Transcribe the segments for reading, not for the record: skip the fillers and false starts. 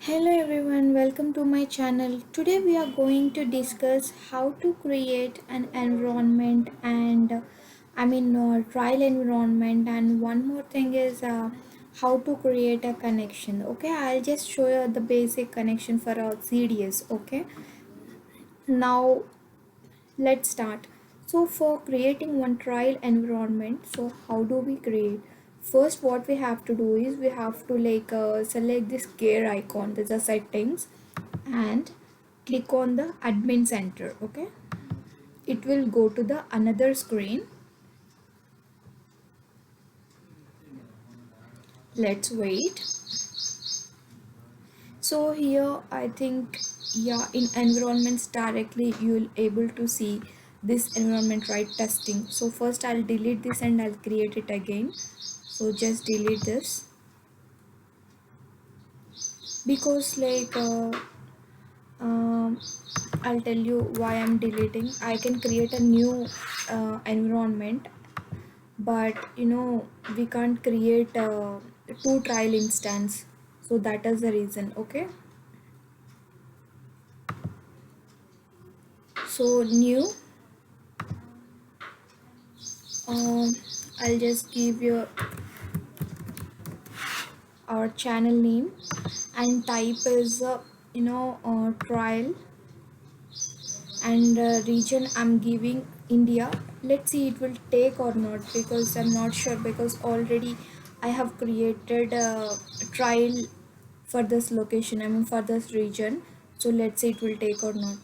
Hello everyone, welcome to my channel. Today we are going to discuss how to create an environment and trial environment, and one more thing is how to create a connection. Okay, I'll just show you the basic connection for our CDS. Okay, now let's start. So for creating one trial environment, so how do we create? First what we have to do is we have to select this gear icon, there's a settings, and click on the admin center. Okay, it will go to the another screen. Let's wait. So here I think, yeah, in environments directly you'll able to see this environment, right? Testing. So first I'll delete this and I'll create it again. So just delete this because I'll tell you why I'm deleting. I can create a new environment, but we can't create two trial instance, so that is the reason. Okay, so new, um, I'll just give you our channel name and type is trial, and region I'm giving India. Let's see it will take or not, because I'm not sure, because already I have created a trial for this location, for this region. So let's see it will take or not.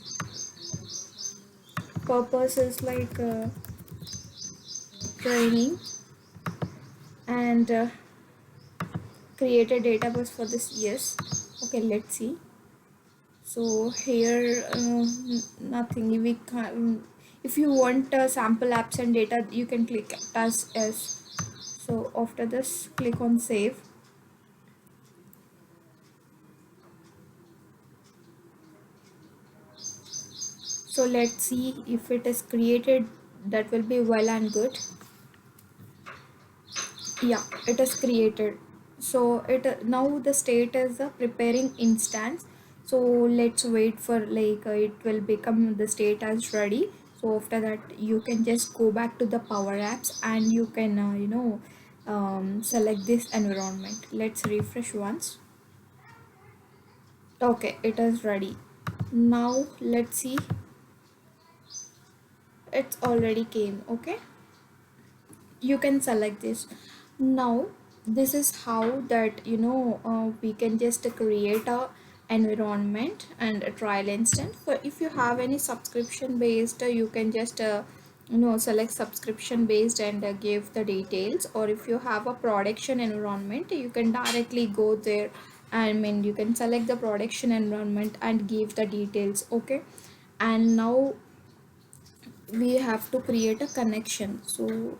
Purpose is training, and create a database for this. Yes. Okay, let's see. So here nothing we can. If you want sample apps and data, you can click as yes. So after this click on save. So let's see if it is created. That will be well and good. Yeah, it is created. So it now the state is preparing instance. So let's wait for it will become the state as ready. So after that you can just go back to the PowerApps and you can select this environment. Let's refresh once. Okay, it is ready. Now let's see, it's already came. Okay, you can select this. Now this is how that we can just create a environment and a trial instance. For if you have any subscription based, you can just select subscription based and give the details, or if you have a production environment you can directly go there. You can select the production environment and give the details. Okay, and now we have to create a connection. So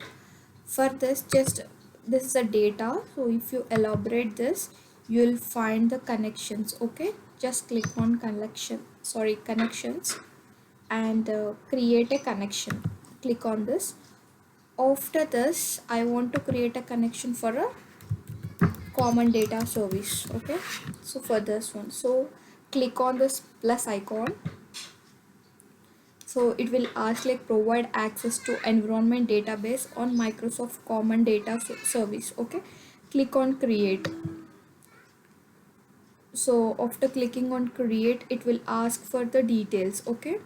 for this, just this is a data. So if you elaborate this, you'll find the connections. Okay, just click on connections, and create a connection. Click on this. After this I want to create a connection for a common data service. Okay, so for this one, so click on this plus icon. So it will ask provide access to environment database on Microsoft Common Data Service. Okay, click on create. So after clicking on create, it will ask for the details. Okay,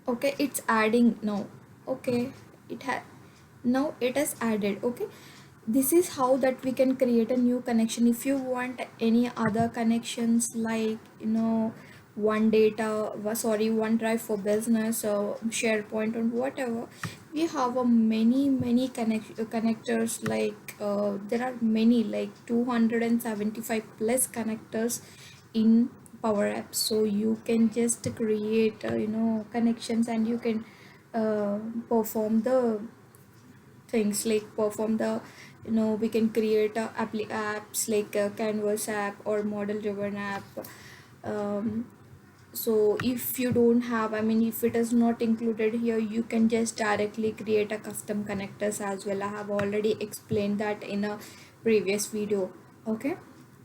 okay, it's adding now. Okay, it had, now it is added. Okay, this is how that we can create a new connection. If you want any other connections one data one drive for business or SharePoint or whatever, we have a many connectors. There are many, like 275 plus connectors in PowerApps. So you can just create connections, and you can perform the things, like perform the we can create apps like a canvas app or model driven app, um, So if you don't have, I mean, if it is not included here, you can just directly create a custom connectors as well. I have already explained that in a previous video. Okay,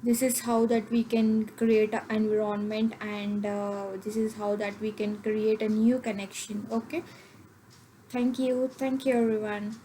this is how that we can create an environment, and this is how that we can create a new connection. Okay, thank you everyone.